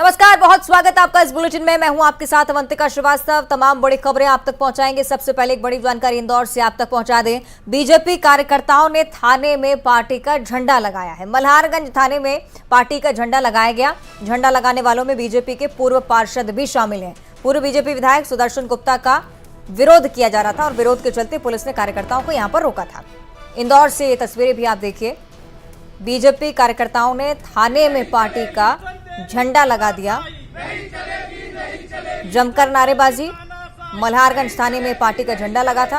नमस्कार, बहुत स्वागत है आपका इस बुलेटिन में। मैं हूं आपके साथ अवंतिका श्रीवास्तव। तमाम बड़ी खबरें आप तक पहुंचाएंगे। सबसे पहले एक बड़ी जानकारी इंदौर से आप तक पहुंचा दें। बीजेपी कार्यकर्ताओं ने थाने में पार्टी का झंडा लगाया है। मल्हारगंज थाने में पार्टी का झंडा लगाया गया। झंडा लगाने वालों में बीजेपी के पूर्व पार्षद भी शामिल हैं। पूर्व बीजेपी विधायक सुदर्शन गुप्ता का विरोध किया जा रहा था और विरोध के चलते पुलिस ने कार्यकर्ताओं को यहां पर रोका था। इंदौर से ये तस्वीरें भी आप देखिए। बीजेपी कार्यकर्ताओं ने थाने में पार्टी का झंडा लगा दिया। जमकर नारेबाजी। मल्हारगंज थाने में पार्टी का झंडा लगा था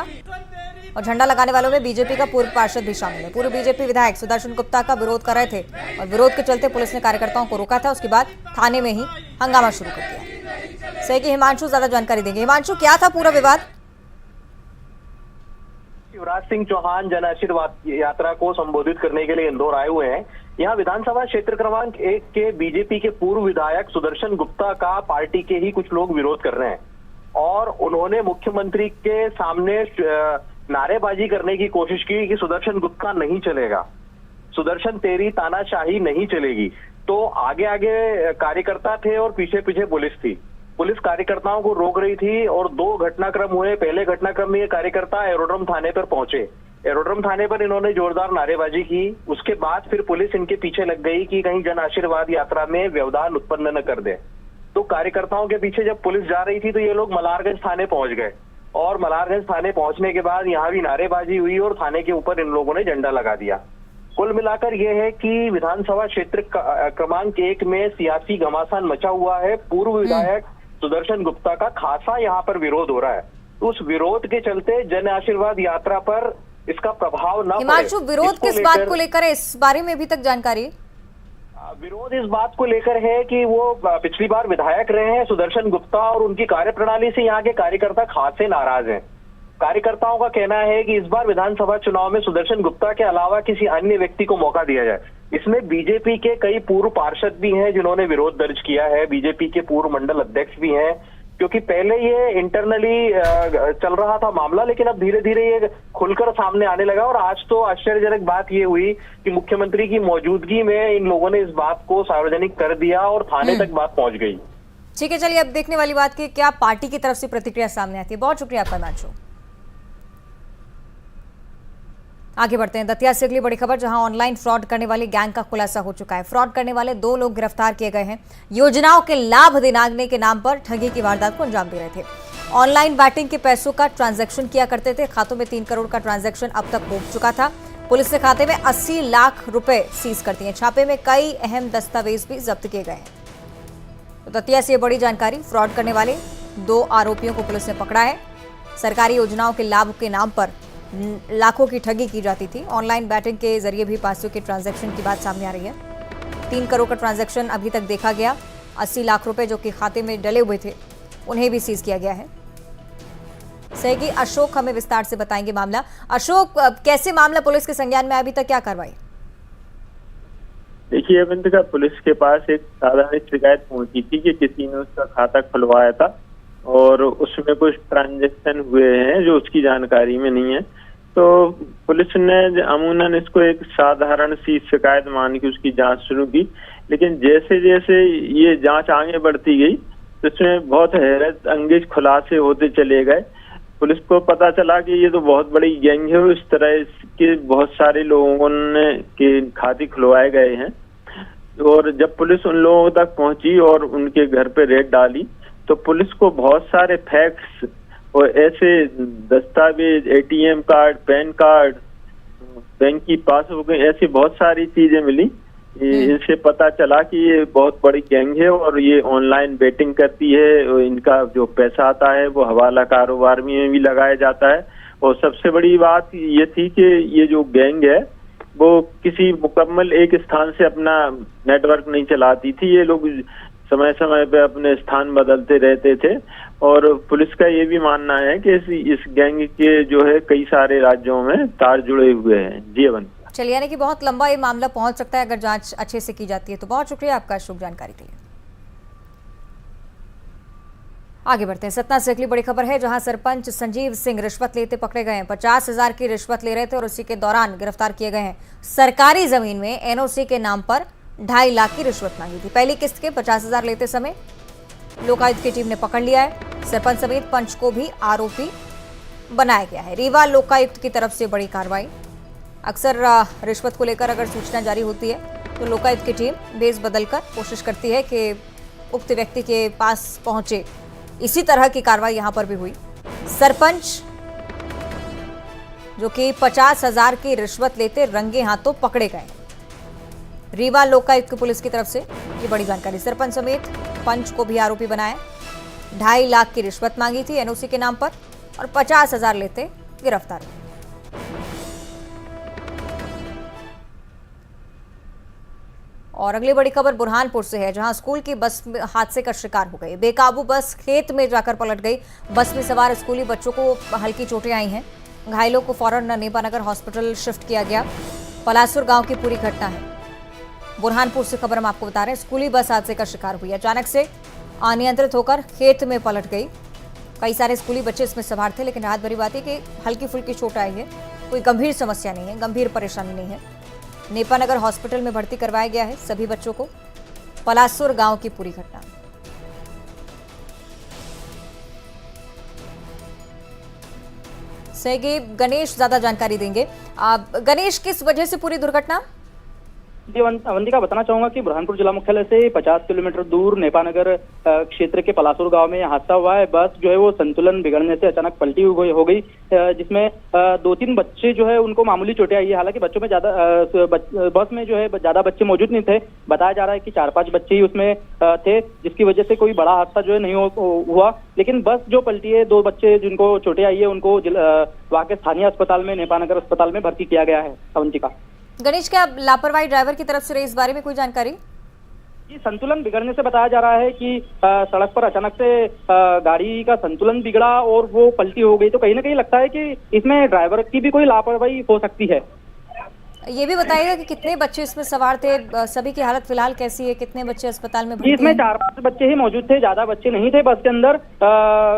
और झंडा लगाने वालों में बीजेपी का पूर्व पार्षद भी शामिल है। पूर्व बीजेपी विधायक सुदर्शन गुप्ता का विरोध कर रहे थे और विरोध के चलते पुलिस ने कार्यकर्ताओं को रोका था। उसके बाद थाने में ही हंगामा शुरू कर दिया। सही कि हिमांशु ज्यादा जानकारी देंगे। हिमांशु, क्या था पूरा विवाद? शिवराज सिंह चौहान जन आशीर्वाद यात्रा को संबोधित करने के लिए इंदौर आए हुए हैं। यहाँ विधानसभा क्षेत्र क्रमांक 1 के बीजेपी के पूर्व विधायक सुदर्शन गुप्ता का पार्टी के ही कुछ लोग विरोध कर रहे हैं और उन्होंने मुख्यमंत्री के सामने नारेबाजी करने की कोशिश की कि सुदर्शन गुप्ता नहीं चलेगा, सुदर्शन तेरी तानाशाही नहीं चलेगी। तो आगे आगे कार्यकर्ता थे और पीछे पीछे पुलिस थी। पुलिस कार्यकर्ताओं को रोक रही थी और दो घटनाक्रम हुए। पहले घटनाक्रम में ये कार्यकर्ता एरोड्रम थाने पर पहुंचे। एरोड्रम थाने पर इन्होंने जोरदार नारेबाजी की। उसके बाद फिर पुलिस इनके पीछे लग गई कि कहीं जन आशीर्वाद यात्रा में व्यवधान उत्पन्न न कर दे। तो कार्यकर्ताओं के पीछे जब पुलिस जा रही थी तो ये लोग मल्हारगंज थाने पहुंच गए और मल्हारगंज थाने पहुंचने के बाद यहाँ भी नारेबाजी हुई और थाने के ऊपर इन लोगों ने झंडा लगा दिया। कुल मिलाकर यह है कि विधानसभा क्षेत्र क्रमांक 1 में सियासी घमासान मचा हुआ है। पूर्व विधायक सुदर्शन गुप्ता का खासा यहाँ पर विरोध हो रहा है। उस विरोध के चलते जन आशीर्वाद यात्रा पर इसका प्रभाव न हिमांशु, विरोध किस बात को लेकर है, इस बारे में अभी तक जानकारी? विरोध इस बात को लेकर है कि वो पिछली बार विधायक रहे हैं सुदर्शन गुप्ता और उनकी कार्यप्रणाली से यहाँ के कार्यकर्ता खासे नाराज हैं। कार्यकर्ताओं का कहना है कि इस बार विधानसभा चुनाव में सुदर्शन गुप्ता के अलावा किसी अन्य व्यक्ति को मौका दिया जाए। इसमें बीजेपी के कई पूर्व पार्षद भी हैं जिन्होंने विरोध दर्ज किया है। बीजेपी के पूर्व मंडल अध्यक्ष भी हैं, क्योंकि पहले ये इंटरनली चल रहा था मामला, लेकिन अब धीरे धीरे ये खुलकर सामने आने लगा। और आज तो आश्चर्यजनक बात ये हुई कि मुख्यमंत्री की मौजूदगी में इन लोगों ने इस बात को सार्वजनिक कर दिया और थाने तक बात पहुंच गई। ठीक है, चलिए अब देखने वाली बात की क्या पार्टी की तरफ से प्रतिक्रिया सामने आती है। बहुत शुक्रिया आपका हिमांशु। आगे बढ़ते हैं। दतिया से अगली बड़ी खबर, जहां ऑनलाइन फ्रॉड करने वाली गैंग का खुलासा हो चुका है। फ्रॉड करने वाले 2 लोग गिरफ्तार किए गए हैं। योजनाओं के लाभ दिलाने के नाम पर ठगी की वारदात को अंजाम दे रहे थे। ऑनलाइन बैटिंग के पैसों का ट्रांजैक्शन किया करते थे। खातों में 3 करोड़ का ट्रांजैक्शन अब तक हो चुका था। पुलिस ने खाते में 80 लाख रुपए सीज कर दिए। छापे में कई अहम दस्तावेज भी जब्त किए गए हैं। तो दतिया से बड़ी जानकारी, फ्रॉड करने वाले 2 आरोपियों को पुलिस ने पकड़ा है। सरकारी योजनाओं के लाभ के नाम पर लाखों की ठगी की जाती थी। ऑनलाइन बैटिंग के जरिए भी पैसों के ट्रांजैक्शन की बात सामने आ रही है। 3 करोड़ का ट्रांजैक्शन अभी तक देखा गया। 80 लाख रुपए जो कि खाते में डले हुए थे उन्हें भी सीज किया गया है। सहयोगी अशोक हमें विस्तार से बताएंगे मामला। अशोक, कैसे मामला पुलिस के संज्ञान में, अभी तक क्या कार्रवाई? देखिए अवंतिका, पुलिस के पास एक साधारण शिकायत पहुंची थी कि किसी ने उसका खाता खुलवाया था और उसमें कुछ ट्रांजैक्शन हुए हैं जो उसकी जानकारी में नहीं है। तो पुलिस ने अमूमन इसको एक साधारण सी शिकायत मान के उसकी जांच शुरू की, लेकिन जैसे जैसे ये जांच आगे बढ़ती गई तो इसमें बहुत हैरत अंगेज खुलासे होते चले गए। पुलिस को पता चला कि ये तो बहुत बड़ी गैंग है। इस तरह के बहुत सारे लोगों ने के खाते खुलवाए गए हैं। और जब पुलिस उन लोगों तक पहुंची और उनके घर पे रेड डाली तो पुलिस को बहुत सारे फैक्ट्स और ऐसे दस्तावेज, ATM card, pan card, bank की पासबुक, ऐसी बहुत सारी चीजें मिली। इससे पता चला कि ये बहुत बड़ी गैंग है और ये ऑनलाइन बेटिंग करती है और इनका जो पैसा आता है वो हवाला कारोबार में भी लगाया जाता है। और सबसे बड़ी बात ये थी कि ये जो गैंग है वो किसी मुकम्मल एक स्थान से अपना नेटवर्क नहीं चलाती थी। ये लोग समय समय पे अपने स्थान बदलते रहते थे और पुलिस का ये भी मानना है कि इस गैंग के जो है कई सारे राज्यों में तार जुड़े हुए हैं। जी अवन, चलिए, यानी कि बहुत लंबा ये मामला पहुंच सकता है अगर जांच अच्छे से की जाती है। तो बहुत शुक्रिया आपका शुभ जानकारी के लिए। आगे बढ़ते हैं। सतना से अगली बड़ी खबर है, जहां सरपंच संजीव सिंह रिश्वत लेते पकड़े गए हैं। 50,000 की रिश्वत ले रहे थे और उसी के दौरान गिरफ्तार किए गए हैं। सरकारी जमीन में एनओसी के नाम पर 2.5 लाख की रिश्वत मांगी थी। पहली किस्त के 50,000 लेते समय लोकायुक्त की टीम ने पकड़ लिया है। सरपंच समेत पंच को भी आरोपी बनाया गया है। रीवा लोकायुक्त की तरफ से बड़ी कार्रवाई। अक्सर रिश्वत को लेकर अगर सूचना जारी होती है तो लोकायुक्त की टीम बेस बदलकर कोशिश करती है कि उक्त व्यक्ति के पास पहुंचे। इसी तरह की कार्रवाई यहां पर भी हुई। सरपंच जो कि 50,000 की रिश्वत लेते रंगे हाथों पकड़े गए। रीवा लोकायुक्त की पुलिस की तरफ से ये बड़ी जानकारी। सरपंच समेत पंच को भी आरोपी बनाया। 2.5 लाख की रिश्वत मांगी थी एनओसी के नाम पर और 50,000 लेते गिरफ्तार हुए। और अगली बड़ी खबर बुरहानपुर से है, जहां स्कूल की बस हादसे का शिकार हो गई। बेकाबू बस खेत में जाकर पलट गई। बस में सवार स्कूली बच्चों को हल्की चोटें आई हैं। घायलों को फौरन नेपानगर हॉस्पिटल शिफ्ट किया गया। पलासुर गांव की पूरी घटना है। बुरहानपुर से खबर हम आपको बता रहे हैं। स्कूली बस हादसे का शिकार हुई। अचानक से अनियंत्रित होकर खेत में पलट गई। कई सारे स्कूली बच्चे इसमें सवार थे, लेकिन राहत भरी बात है कि हल्की फुल्की चोट आई है। कोई गंभीर समस्या नहीं है, गंभीर परेशानी नहीं है। नेपानगर हॉस्पिटल में भर्ती करवाया गया है सभी बच्चों को। पलासुर गांव की पूरी घटना। सहगी गणेश ज्यादा जानकारी देंगे। गणेश, किस वजह से पूरी दुर्घटना? जी अवंतिका, बताना चाहूंगा कि बुरहानपुर जिला मुख्यालय से 50 किलोमीटर दूर नेपानगर क्षेत्र के पलासुर गांव में हादसा हुआ है। बस जो है वो संतुलन बिगड़ने से अचानक पलटी हो गई, जिसमें 2-3 बच्चे जो है उनको मामूली चोटें आई है। हालांकि बच्चों में बस में जो है ज्यादा बच्चे मौजूद नहीं थे। बताया जा रहा है कि 4-5 बच्चे ही उसमें थे, जिसकी वजह से कोई बड़ा हादसा जो है नहीं हुआ। लेकिन बस जो पलटी है, 2 बच्चे जिनको चोटें आई है उनको वहां के स्थानीय अस्पताल में, नेपानगर अस्पताल में भर्ती किया गया है। अवंतिका, गणेश, क्या लापरवाही ड्राइवर की तरफ से रही, इस बारे में कोई जानकारी? जी, संतुलन बिगड़ने से बताया जा रहा है कि सड़क पर अचानक से गाड़ी का संतुलन बिगड़ा और वो पलटी हो गई। तो कहीं ना कहीं लगता है कि इसमें ड्राइवर की भी कोई लापरवाही हो सकती है। ये भी बताइएगा कि कितने बच्चे इसमें सवार थे, सभी की हालत फिलहाल कैसी है, कितने बच्चे अस्पताल में भर्ती हैं? इसमें 4-5 बच्चे ही मौजूद थे, ज्यादा बच्चे नहीं थे बस के अंदर।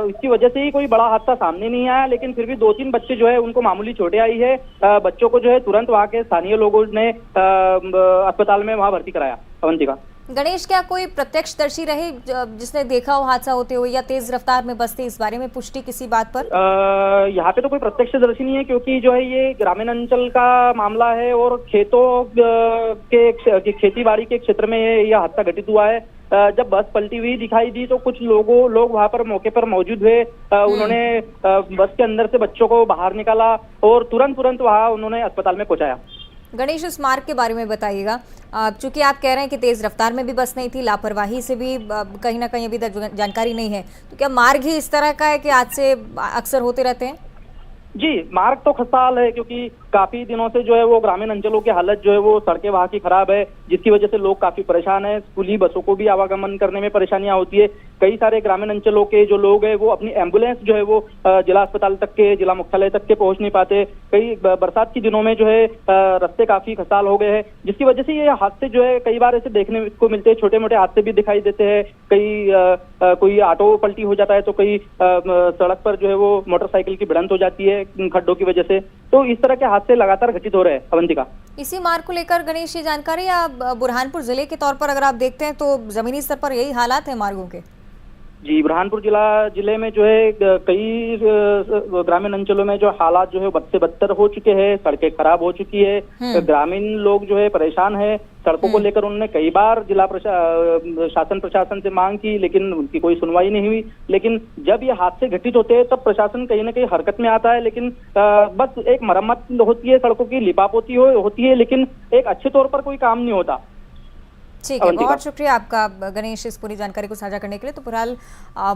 इसकी वजह से ही कोई बड़ा हादसा सामने नहीं आया, लेकिन फिर भी 2-3 बच्चे जो है उनको मामूली चोटें आई है। बच्चों को जो है तुरंत वहाँ के स्थानीय लोगों ने अस्पताल में वहाँ भर्ती कराया। अवंतिका, गणेश, क्या कोई प्रत्यक्षदर्शी रहे जिसने देखा हो हादसा होते हुए, या तेज रफ्तार में बस थी, इस बारे में पुष्टि किसी बात पर? यहाँ पे तो कोई प्रत्यक्षदर्शी नहीं है, क्योंकि जो है ये ग्रामीण अंचल का मामला है और खेतों के खेती-बाड़ी के क्षेत्र में यह हादसा घटित हुआ है। जब बस पलटी हुई दिखाई दी तो कुछ लोग वहां पर मौके पर मौजूद हुए। उन्होंने बस के अंदर से बच्चों को बाहर निकाला और तुरंत वहां उन्होंने अस्पताल में पहुंचाया। गणेश, इस मार्ग के बारे में बताइएगा। चूंकि आप कह रहे हैं कि तेज रफ्तार में भी बस नहीं थी, लापरवाही से भी कहीं ना कहीं अभी तक जानकारी नहीं है, तो क्या मार्ग ही इस तरह का है कि हादसे अक्सर होते रहते हैं? जी, मार्ग तो खस्ताहाल है, क्योंकि काफी दिनों से जो है वो ग्रामीण अंचलों की हालत जो है वो सड़कें वहाँ की खराब है, जिसकी वजह से लोग काफी परेशान हैं। स्कूली बसों को भी आवागमन करने में परेशानियां होती है। कई सारे ग्रामीण अंचलों के जो लोग हैं वो अपनी एम्बुलेंस जो है वो जिला अस्पताल तक के, जिला मुख्यालय तक के पहुंच नहीं पाते। कई बरसात के दिनों में जो है रास्ते काफी खस्ताहाल हो गए हैं, जिसकी वजह से ये हादसे जो है कई बार ऐसे देखने को मिलते हैं। छोटे मोटे हादसे भी दिखाई देते हैं। कोई ऑटो पलटी हो जाता है तो कई सड़क पर जो है वो मोटरसाइकिल की भिड़ंत हो जाती है खड्डों की वजह से। तो इस तरह के हादसे लगातार घटित हो रहे हैं। अवंतिका, इसी मार्ग को लेकर गणेश, ये जानकारी या बुरहानपुर जिले के तौर पर अगर आप देखते हैं तो जमीनी स्तर पर यही हालात है मार्गों के? जी, बुरहानपुर जिले में जो है कई ग्रामीण अंचलों में जो हालात जो है बद से बदतर हो चुके हैं। सड़कें खराब हो चुकी है। ग्रामीण लोग जो है परेशान है। सड़कों को लेकर उन्होंने कई बार जिला शासन प्रशासन से मांग की, लेकिन उनकी कोई सुनवाई नहीं हुई। लेकिन जब ये हादसे घटित होते हैं तब प्रशासन कहीं ना कहीं हरकत में आता है। लेकिन बस एक मरम्मत होती है, सड़कों की लिपापोती होती है, लेकिन एक अच्छे तौर पर कोई काम नहीं होता। ठीक है, बहुत शुक्रिया आपका गणेश इस पूरी जानकारी को साझा करने के लिए। तो फिलहाल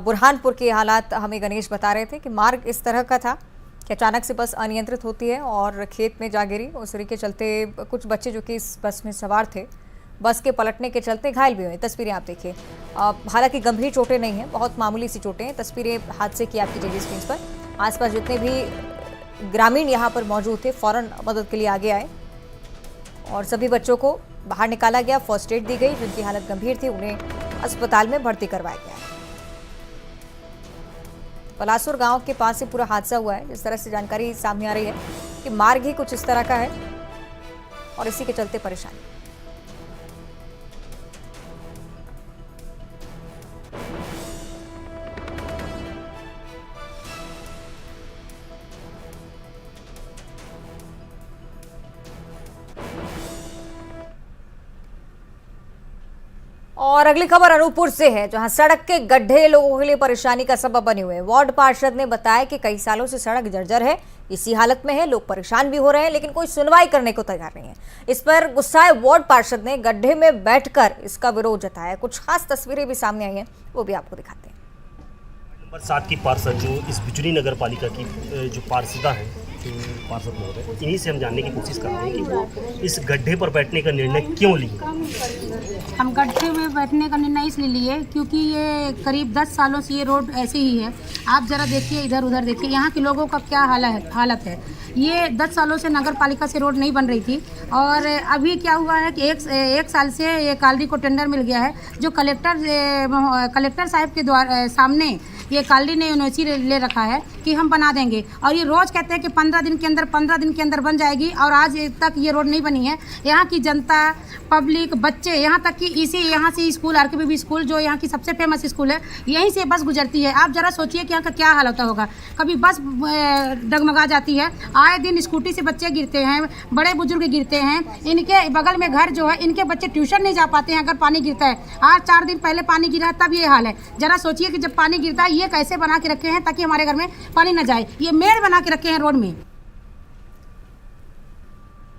बुरहानपुर के हालात हमें गणेश बता रहे थे कि मार्ग इस तरह का था कि अचानक से बस अनियंत्रित होती है और खेत में जा गिरी। उसी के चलते कुछ बच्चे जो कि इस बस में सवार थे, बस के पलटने के चलते घायल भी हुए। तस्वीरें आप देखिए, हालांकि गंभीर चोटें नहीं हैं, बहुत मामूली सी चोटें हैं। तस्वीरें हादसे की आपकी टीवी स्क्रीन पर। आसपास जितने भी ग्रामीण यहाँ पर मौजूद थे फौरन मदद के लिए आगे आए और सभी बच्चों को बाहर निकाला गया। फर्स्ट एड दी गई। जिनकी हालत गंभीर थी उन्हें अस्पताल में भर्ती करवाया गया है। पलासुर गांव के पास से पूरा हादसा हुआ है। जिस तरह से जानकारी सामने आ रही है कि मार्ग ही कुछ इस तरह का है और इसी के चलते परेशानी। और अगली खबर अनूपपुर से है, जहां सड़क के गड्ढे लोगों के लिए परेशानी का सबब बने हुए हैं। वार्ड पार्षद ने बताया कि कई सालों से सड़क जर्जर है, इसी हालत में है, लोग परेशान भी हो रहे हैं, लेकिन कोई सुनवाई करने को तैयार नहीं है। इस पर गुस्साए वार्ड पार्षद ने गड्ढे में बैठकर इसका विरोध जताया। कुछ खास तस्वीरें भी सामने आई हैं, वो भी आपको दिखाते हैं। नंबर 7 की पार्षद जो इस बिजली नगर पालिका की जो पार्षदा हैं, जो पार्षद महोदय, इन्हीं से हम जानने की कोशिश कर रहे हैं कि वो इस गड्ढे पर बैठने का निर्णय क्यों लिए। हम गड्ढे में बैठने का निर्णय इसलिए लिए क्योंकि ये करीब 10 सालों से ये रोड ऐसी ही है। आप ज़रा देखिए, इधर उधर देखिए, यहाँ के लोगों का क्या हालत है। ये 10 सालों से नगर पालिका से रोड नहीं बन रही थी और अभी क्या हुआ है कि एक साल से ये कालरी को टेंडर मिल गया है, जो कलेक्टर साहब के द्वारा सामने ये कालरी ने यूनिवर्सिटी ले रखा है कि हम बना देंगे, और ये रोज़ कहते हैं कि 15 दिन के अंदर बन जाएगी, और आज तक ये रोड नहीं बनी है। यहाँ की जनता, पब्लिक, बच्चे, यहाँ तक कि यहाँ से स्कूल आरकेबी स्कूल जो यहाँ की सबसे फेमस स्कूल है, यहीं से बस गुजरती है। आप ज़रा सोचिए कि यहाँ का क्या हाल होता होगा। कभी बस डगमगा जाती है, आए दिन स्कूटी से बच्चे गिरते हैं, बड़े बुजुर्ग गिरते हैं। इनके बगल में घर जो है, इनके बच्चे ट्यूशन नहीं जा पाते हैं अगर पानी गिरता है। आज 4 दिन पहले पानी गिरा तब ये हाल है। ज़रा सोचिए कि जब पानी गिरता है ये कैसे बना के रखे हैं ताकि हमारे घर में पानी न जाए। ये मेड़ बना के रखे हैं रोड में।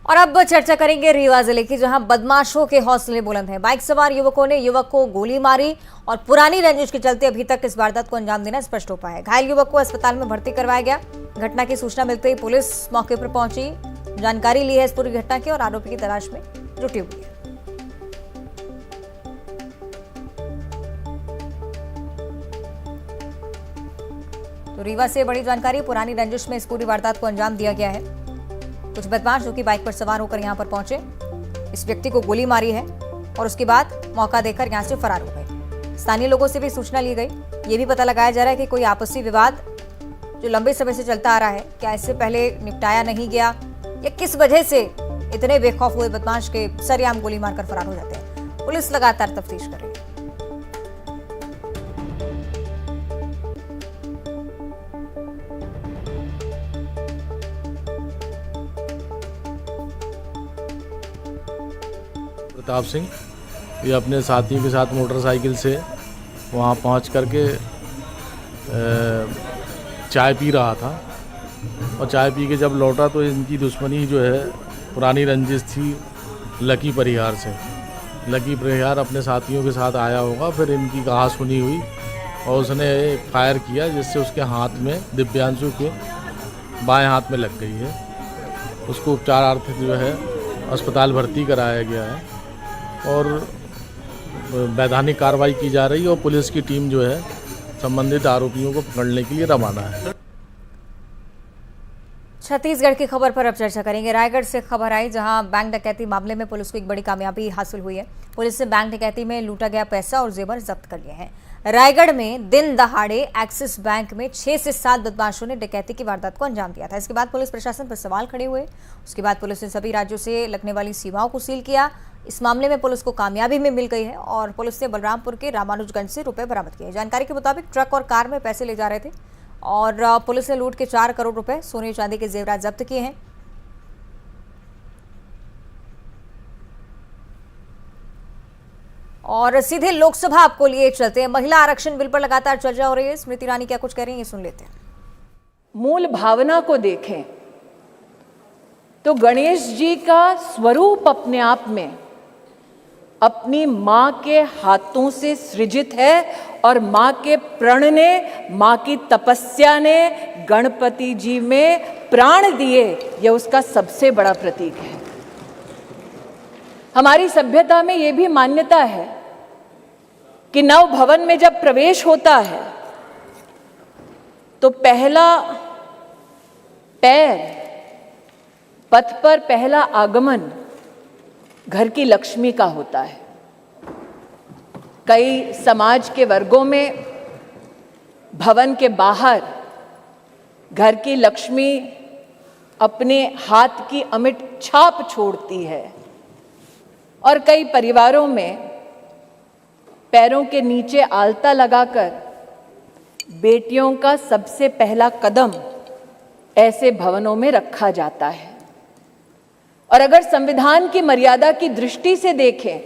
और अब चर्चा करेंगे रीवा जिले की, जहां बदमाशों के हौसले बुलंद हैं। बाइक सवार युवकों ने युवक को गोली मारी और पुरानी रंजिश के चलते अभी तक इस वारदात को अंजाम देना स्पष्ट हो पाया है। घायल युवक को अस्पताल में भर्ती करवाया गया। घटना की सूचना मिलते ही पुलिस मौके पर पहुंची, जानकारी ली है इस पूरी घटना की और आरोपी की तलाश में जुटी हुई है। तो रीवा से बड़ी जानकारी, पुरानी रंजिश में इस पूरी वारदात को अंजाम दिया गया है। कुछ बदमाश जो कि बाइक पर सवार होकर यहां पर पहुंचे, इस व्यक्ति को गोली मारी है और उसके बाद मौका देकर यहां से फरार हो गए। स्थानीय लोगों से भी सूचना ली गई। ये भी पता लगाया जा रहा है कि कोई आपसी विवाद जो लंबे समय से चलता आ रहा है, क्या इससे पहले निपटाया नहीं गया, या किस वजह से इतने बेखौफ हुए बदमाश के सरेआम गोली मारकर फरार हो जाते हैं। पुलिस लगातार तफ्तीश कर रही है। प्रताप सिंह ये अपने साथियों के साथ मोटरसाइकिल से वहाँ पहुँच करके चाय पी रहा था, और चाय पी के जब लौटा तो इनकी दुश्मनी जो है पुरानी रंजिश थी लकी परिहार से। लकी परिहार अपने साथियों के साथ आया होगा, फिर इनकी कहा सुनी हुई और उसने फायर किया, जिससे उसके हाथ में, दिव्यांशु के बाएं हाथ में लग गई है। उसको उपचारार्थ जो है अस्पताल भर्ती कराया गया है और वैधानिक कार्रवाई की जा रही है, और पुलिस की टीम जो है संबंधित आरोपियों को पकड़ने के लिए रवाना है। छत्तीसगढ़ की खबर पर अब चर्चा करेंगे। रायगढ़ से खबर आई, जहां बैंक डकैती मामले में पुलिस को एक बड़ी कामयाबी हासिल हुई है। पुलिस ने बैंक डकैती में लूटा गया पैसा और जेवर जब्त कर लिए हैं। रायगढ़ में दिन दहाड़े एक्सिस बैंक में 6 से 7 बदमाशों ने डकैती की वारदात को अंजाम दिया था। इसके बाद पुलिस प्रशासन पर सवाल खड़े हुए। उसके बाद पुलिस ने सभी राज्यों से लगने वाली सीमाओं को सील किया। इस मामले में पुलिस को कामयाबी में मिल गई है और पुलिस ने बलरामपुर के रामानुजगंज से रुपए बरामद किए। जानकारी के मुताबिक ट्रक और कार में पैसे ले जा रहे थे और पुलिस ने लूट के 4 करोड़ रुपए सोने चांदी के जेवरात जब्त किए हैं। और सीधे लोकसभा आपको लिए चलते हैं। महिला आरक्षण बिल पर लगातार चर्चा हो रही है। स्मृति ईरानी क्या कुछ कह रही हैं, ये सुन लेते हैं। मूल भावना को देखें तो गणेश जी का स्वरूप अपने आप में अपनी मां के हाथों से सृजित है, और मां के प्रण ने, मां की तपस्या ने गणपति जी में प्राण दिए, यह उसका सबसे बड़ा प्रतीक है। हमारी सभ्यता में यह भी मान्यता है कि नव भवन में जब प्रवेश होता है तो पहला पैर, पथ पर पहला आगमन घर की लक्ष्मी का होता है। कई समाज के वर्गों में भवन के बाहर घर की लक्ष्मी अपने हाथ की अमिट छाप छोड़ती है, और कई परिवारों में पैरों के नीचे आलता लगाकर बेटियों का सबसे पहला कदम ऐसे भवनों में रखा जाता है। और अगर संविधान की मर्यादा की दृष्टि से देखें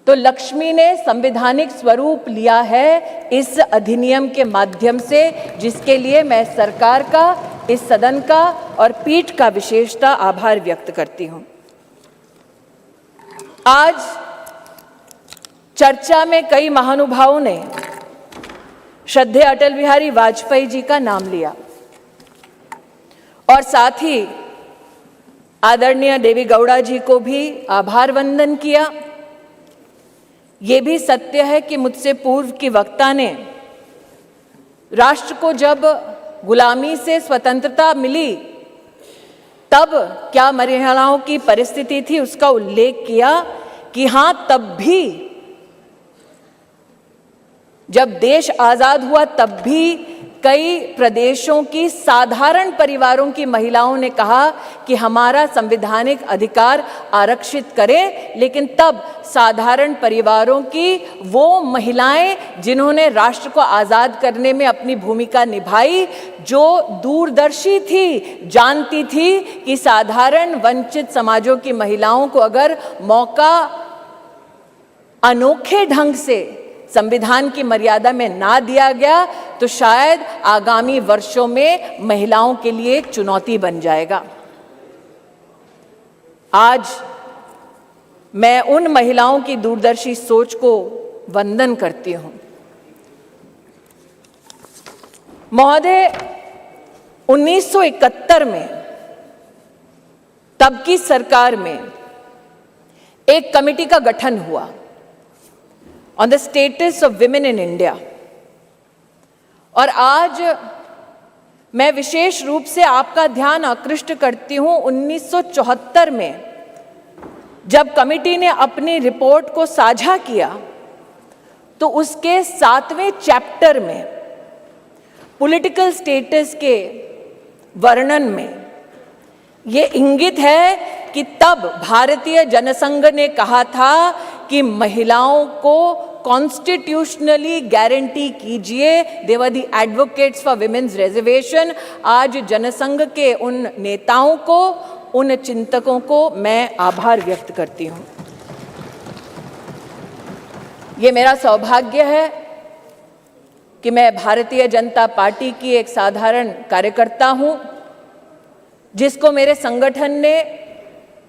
तो लक्ष्मी ने संवैधानिक स्वरूप लिया है इस अधिनियम के माध्यम से, जिसके लिए मैं सरकार का, इस सदन का और पीठ का विशेषता आभार व्यक्त करती हूं। आज चर्चा में कई महानुभावों ने श्रद्धेय अटल बिहारी वाजपेयी जी का नाम लिया और साथ ही आदरणीय देवी गौड़ा जी को भी आभार वंदन किया। ये भी सत्य है कि मुझसे पूर्व की वक्ता ने राष्ट्र को जब गुलामी से स्वतंत्रता मिली तब क्या महिलाओं की परिस्थिति थी उसका उल्लेख किया कि हां, तब भी जब देश आजाद हुआ तब भी कई प्रदेशों की साधारण परिवारों की महिलाओं ने कहा कि हमारा संवैधानिक अधिकार आरक्षित करें, लेकिन तब साधारण परिवारों की वो महिलाएं जिन्होंने राष्ट्र को आज़ाद करने में अपनी भूमिका निभाई, जो दूरदर्शी थी, जानती थी कि साधारण वंचित समाजों की महिलाओं को अगर मौका अनोखे ढंग से संविधान की मर्यादा में ना दिया गया तो शायद आगामी वर्षों में महिलाओं के लिए चुनौती बन जाएगा। आज मैं उन महिलाओं की दूरदर्शी सोच को वंदन करती हूं। महोदय, 1971 में तब की सरकार में एक कमेटी का गठन हुआ on the status of women in India, और आज मैं विशेष रूप से आपका ध्यान आकृष्ट करती हूं 1974 में जब कमेटी ने अपनी रिपोर्ट को साझा किया तो उसके 7वें चैप्टर में पॉलिटिकल स्टेटस के वर्णन में ये इंगित है कि तब भारतीय जनसंघ ने कहा था कि महिलाओं को कॉन्स्टिट्यूशनली गारंटी कीजिए। They were the advocates for women's reservation. आज जनसंघ के उन नेताओं को, उन चिंतकों को मैं आभार व्यक्त करती हूं। ये मेरा सौभाग्य है कि मैं भारतीय जनता पार्टी की एक साधारण कार्यकर्ता हूं, जिसको मेरे संगठन ने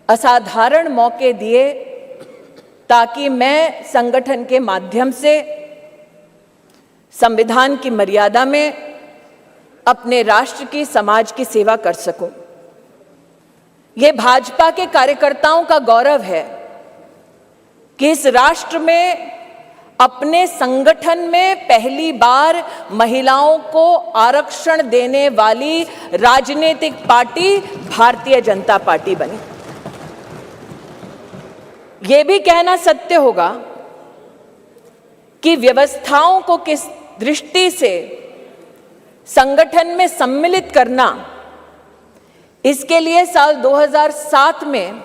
असाधारण मौके दिए ताकि मैं संगठन के माध्यम से संविधान की मर्यादा में अपने राष्ट्र की, समाज की सेवा कर सकूं। ये भाजपा के कार्यकर्ताओं का गौरव है कि इस राष्ट्र में अपने संगठन में पहली बार महिलाओं को आरक्षण देने वाली राजनीतिक पार्टी भारतीय जनता पार्टी बनी। ये भी कहना सत्य होगा कि व्यवस्थाओं को किस दृष्टि से संगठन में सम्मिलित करना, इसके लिए साल 2007 में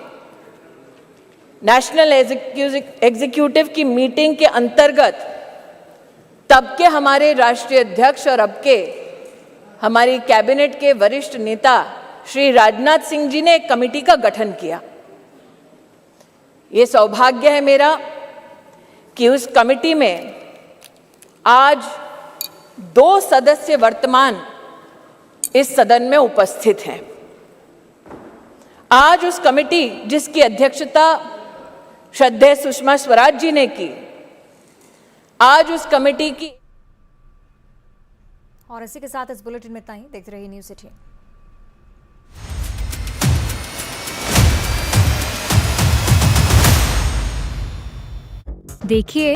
नेशनल एग्जीक्यूटिव की मीटिंग के अंतर्गत तब के हमारे राष्ट्रीय अध्यक्ष और अब के हमारी कैबिनेट के वरिष्ठ नेता श्री राजनाथ सिंह जी ने एक कमेटी का गठन किया। ये सौभाग्य है मेरा कि उस कमेटी में आज 2 सदस्य वर्तमान इस सदन में उपस्थित हैं। आज उस कमेटी जिसकी अध्यक्षता श्रद्धेय सुषमा स्वराज जी ने की, आज उस कमेटी की। और इसी के साथ इस बुलेटिन में इतना ही। देखते रहिए न्यूज़ 18। देखिए